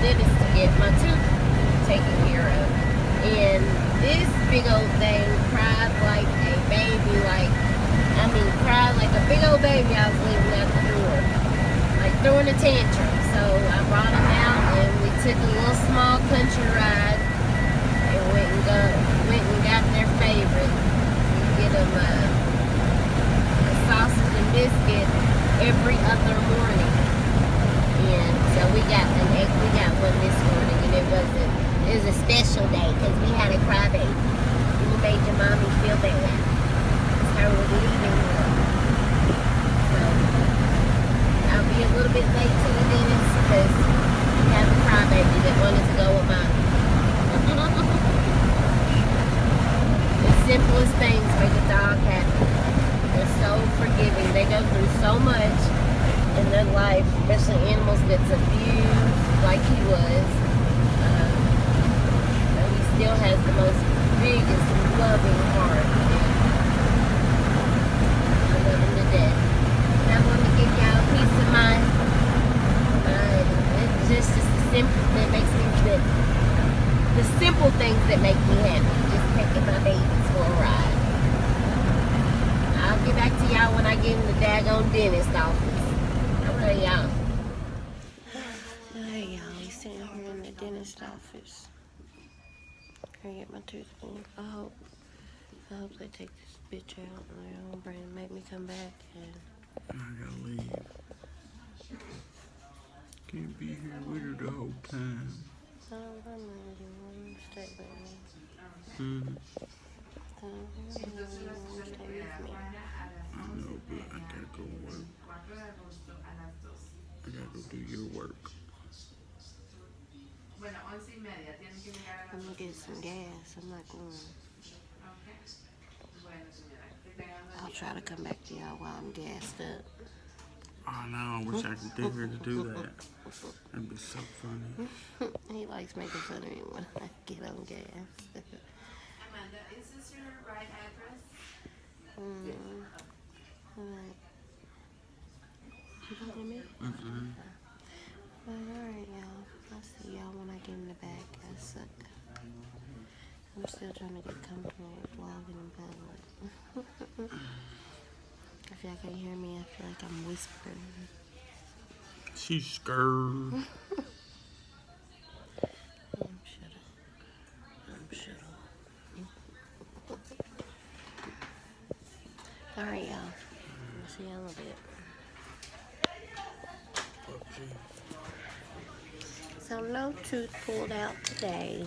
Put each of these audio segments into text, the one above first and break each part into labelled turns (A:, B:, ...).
A: dentist to get my tooth taken care of. And this big old thing cried like a baby, cried like a big old baby. I was leaving out the door, like throwing a tantrum. So I brought him out and we took a little small country ride and went and got their favorite. We get them a sausage and biscuit every other morning. And so we got one this morning, and it was a special day because we had a crybaby. We made your mommy feel bad. It's her leaving her. So I'll be a little bit late to the dentist because we have a crybaby that wanted to go with mommy. The simplest things make a dog happy. They're so forgiving. They go through so much in their life, especially animals that's abused like he was. But he still has the most biggest loving heart. I love him to death. And I want to give y'all a piece of mind. It's just the simple that makes me the simple things that make me happy. Just taking my babies for a ride. I'll get back to y'all when I get in the daggone dentist office. Hey y'all. Hey y'all, we sitting here in the dentist office. Gonna get my tooth pulled. I hope they take this bitch out and they don't make me come back. And
B: I gotta leave. Can't be here with her the whole time.
A: I don't know you. Stay with me.
B: Stay with me. I know, but I gotta go work. I gotta go do your work.
A: I'm gonna get some gas. I'm not going. I'll try to come back to y'all while I'm gassed up.
B: Oh no, I wish I could get her to do that. That'd be so funny.
A: He likes making fun of me when I get on gas.
C: Amanda, is this your right address?
A: Alright. You talking to me? Alright, y'all. I'll see y'all when I get in the back. I suck. I'm still trying to get comfortable with vlogging in public. If y'all can't hear me, I feel like I'm whispering.
B: She's scared.
A: Shut up. Alright, y'all. I'll see y'all in a bit. So no tooth pulled out today,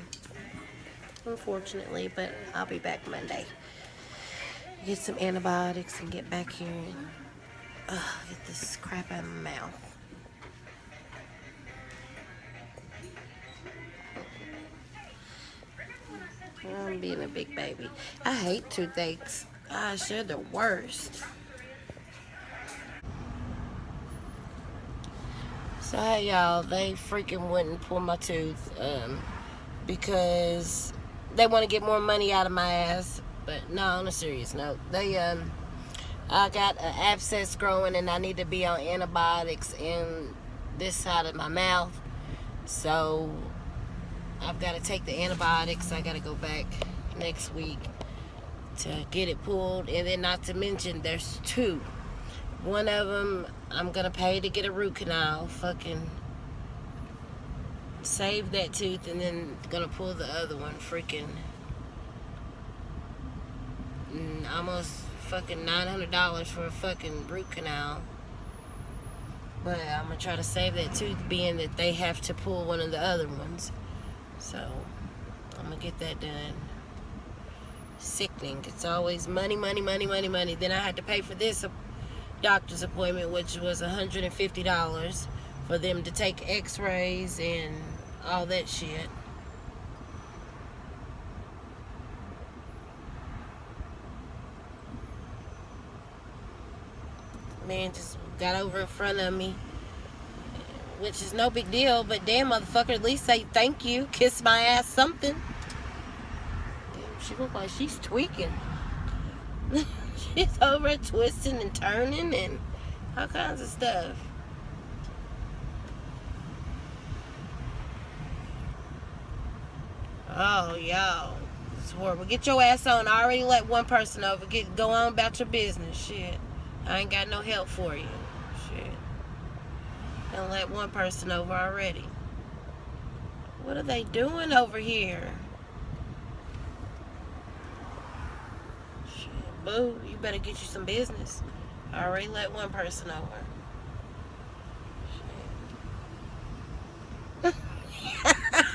A: unfortunately, but I'll be back Monday. Get some antibiotics and get back here and get this crap out of my mouth. I'm being a big baby. I hate toothaches. Gosh, they're the worst. So hey y'all, they freaking wouldn't pull my tooth because they want to get more money out of my ass. But no, on a serious note, I got an abscess growing and I need to be on antibiotics in this side of my mouth. So I've got to take the antibiotics. I got to go back next week to get it pulled. And then not to mention there's two. One of them, I'm going to pay to get a root canal. Fucking save that tooth and then going to pull the other one. Freaking almost fucking $900 for a fucking root canal. But I'm going to try to save that tooth being that they have to pull one of the other ones. So I'm going to get that done. Sickening. It's always money, money, money, money, money. Then I had to pay for this doctor's appointment, which was $150 for them to take x-rays and all that shit. Man just got over in front of me, which is no big deal, but damn, motherfucker, at least say thank you, kiss my ass, something. Damn, she looks like she's tweaking. She's over twisting and turning and all kinds of stuff. Oh, y'all. It's horrible. Get your ass on. I already let one person over. Go on about your business. Shit. I ain't got no help for you. Shit. Done let one person over already. What are they doing over here? Shit, boo. You better get you some business. I already let one person over. Shit.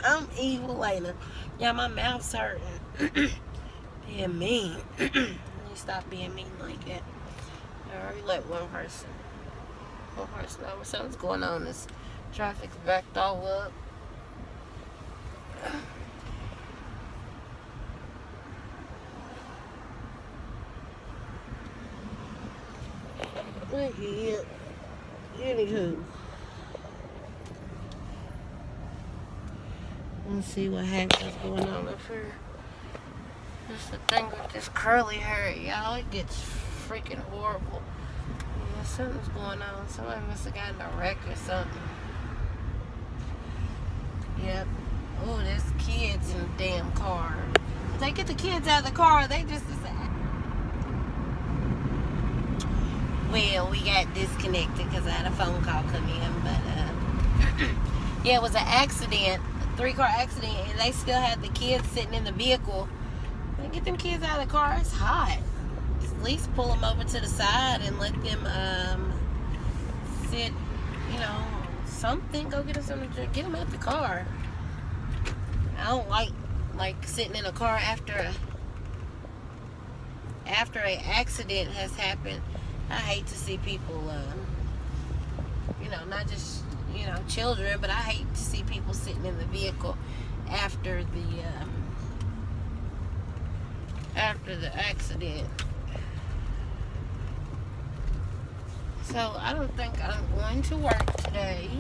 A: I'm evil, ain't I? Yeah, my mouth's hurting. Being mean. Let me stop being mean like that. I already let one person over. Something's going on. This traffic's backed all up. Anywho. Let's see what heck is going on up here. That's the thing with this curly hair, y'all. It gets freaking horrible. Yeah, something's going on. Somebody must have gotten a wreck or something. Yep. Oh, there's kids in the damn car. If they get the kids out of the car, they just decide. Well, we got disconnected because I had a phone call come in. But, yeah, it was an accident. 3-car accident, and they still had the kids sitting in the vehicle. Get them kids out of the car. It's hot. At least pull them over to the side and let them sit, something. Go get them something to drink. Get them out the car. I don't like sitting in a car after an accident has happened. I hate to see people, not just children, but I hate to see people sitting in the vehicle after the accident. So I don't think I'm going to work today.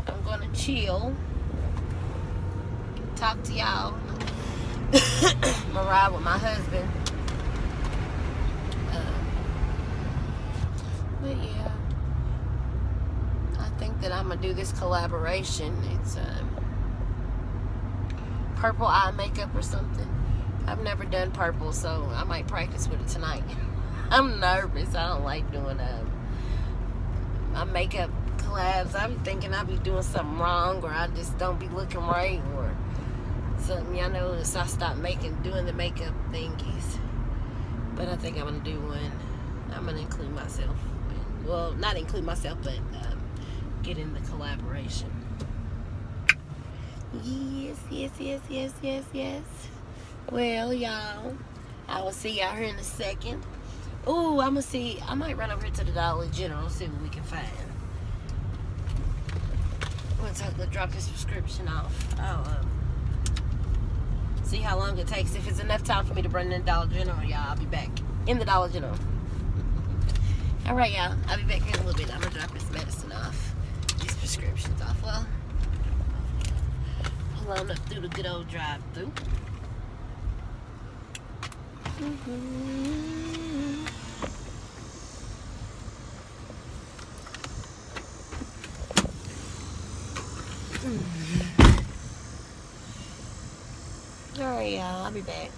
A: I'm going to chill, talk to y'all. I'm gonna ride with my husband. But yeah, I think that I'm gonna do this collaboration. It's purple eye makeup or something. I've never done purple, so I might practice with it tonight. I'm nervous. I don't like doing my makeup collabs. I'm thinking I'll be doing something wrong, or I just don't be looking right, or something. Y'all notice I stopped doing the makeup thingies. But I think I'm gonna do one. I'm gonna include myself. Well, not include myself, but get in the collaboration. Yes. Well, y'all, I will see y'all here in a second. Ooh, I might run over here to the Dollar General, see what we can find. Once I go drop his prescription off, I'll see how long it takes. If it's enough time for me to run in the Dollar General, y'all, I'll be back in the Dollar General. All right, y'all, I'll be back here in a little bit. I'm gonna drop his medicine off, these prescriptions off. Well, pull on up through the good old drive-through. Alright, y'all, I'll be back.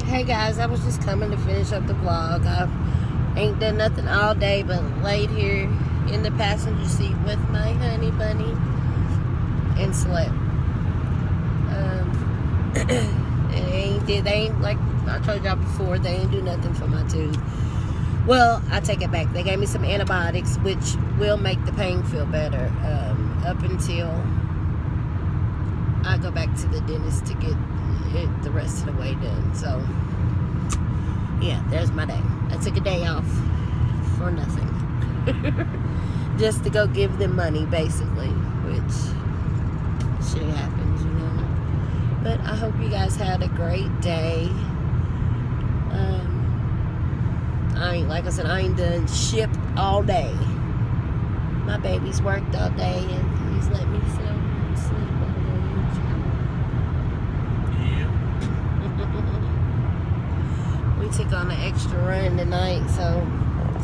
A: Hey guys, I was just coming to finish up the vlog. I ain't done nothing all day but laid here in the passenger seat with my honey bunny and slept. They ain't like I told y'all before, they ain't do nothing for my tooth. Well, I take it back. They gave me some antibiotics, which will make the pain feel better up until I go back to the dentist to get it the rest of the way done. So, yeah, there's my day. I took a day off for nothing. Just to go give them money, basically, which shit happens, you know. But I hope you guys had a great day. Like I said, I ain't done shit all day. My baby's worked all day and he's let me sit over and sleep all day. Yeah. We took on an extra run tonight, so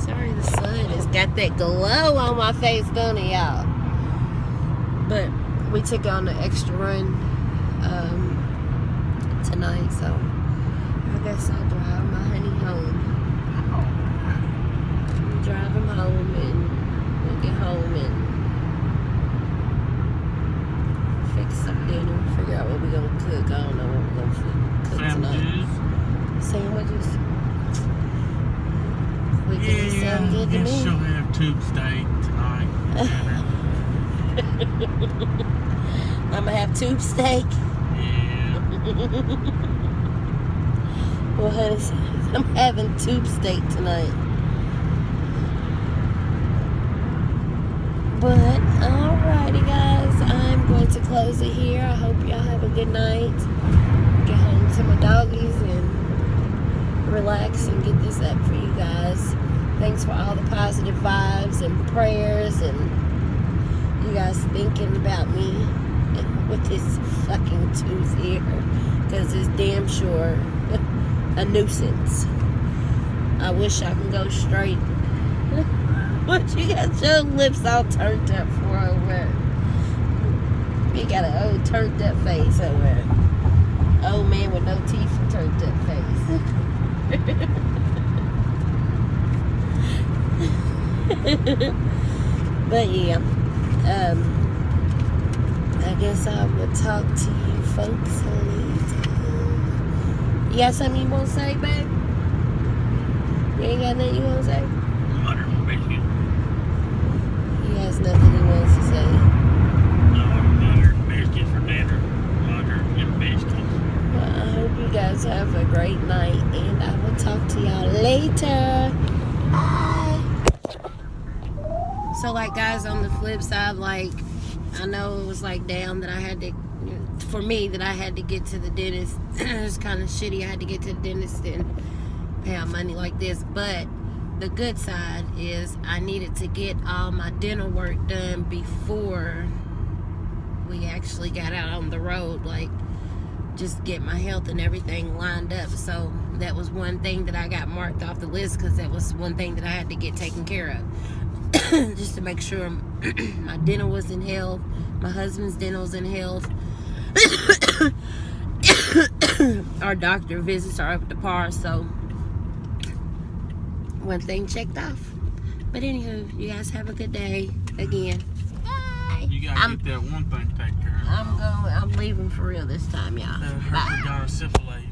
A: sorry the sun has got that glow on my face, don't it, y'all? But we took on an extra run tonight, so I guess I'll drive my honey home. Drive him home, and we'll get home and fix some dinner. Figure out what we're gonna cook. I don't know what we're gonna cook tonight. Sandwiches. Wicked sound good to me.
B: She'll have tube steak tonight.
A: I'm gonna have tube steak.
B: Yeah.
A: Well, honey, I'm having tube steak tonight. But, alrighty guys, I'm going to close it here. I hope y'all have a good night. Get home to my doggies and relax and get this up for you guys. Thanks for all the positive vibes and prayers and you guys thinking about me with this fucking tooth here, because it's damn sure a nuisance. I wish I can go straight. What you got your lips all turned up for over there? You got an old turned up face over there. Old man with no teeth and turned up face. But yeah, I guess I will talk to you folks later. You got something you want to say, babe? You ain't got nothing you want to say?
B: Butter and biscuit.
A: He has nothing he wants to say.
B: No, butter and biscuit for dinner. Butter and biscuits.
A: Well, I hope you guys have a great night, and I will talk to y'all later. Bye. So, like, guys, on the flip side, like, I know it was like down that I had to, for me, that I had to get to the dentist. It's kind of shitty. I had to get to the dentist and pay out money like this, but the good side is I needed to get all my dental work done before we actually got out on the road, like just get my health and everything lined up. So that was one thing that I got marked off the list, because that was one thing that I had to get taken care of. Just to make sure my dental was in health, my husband's dental's in health. Our doctor visits are up to par, so one thing checked off. But anywho, you guys have a good day again. Bye.
B: You gotta get that one thing taken care of.
A: I'm leaving for real this time, y'all.
B: Her
A: Bye.
B: got a syphilate.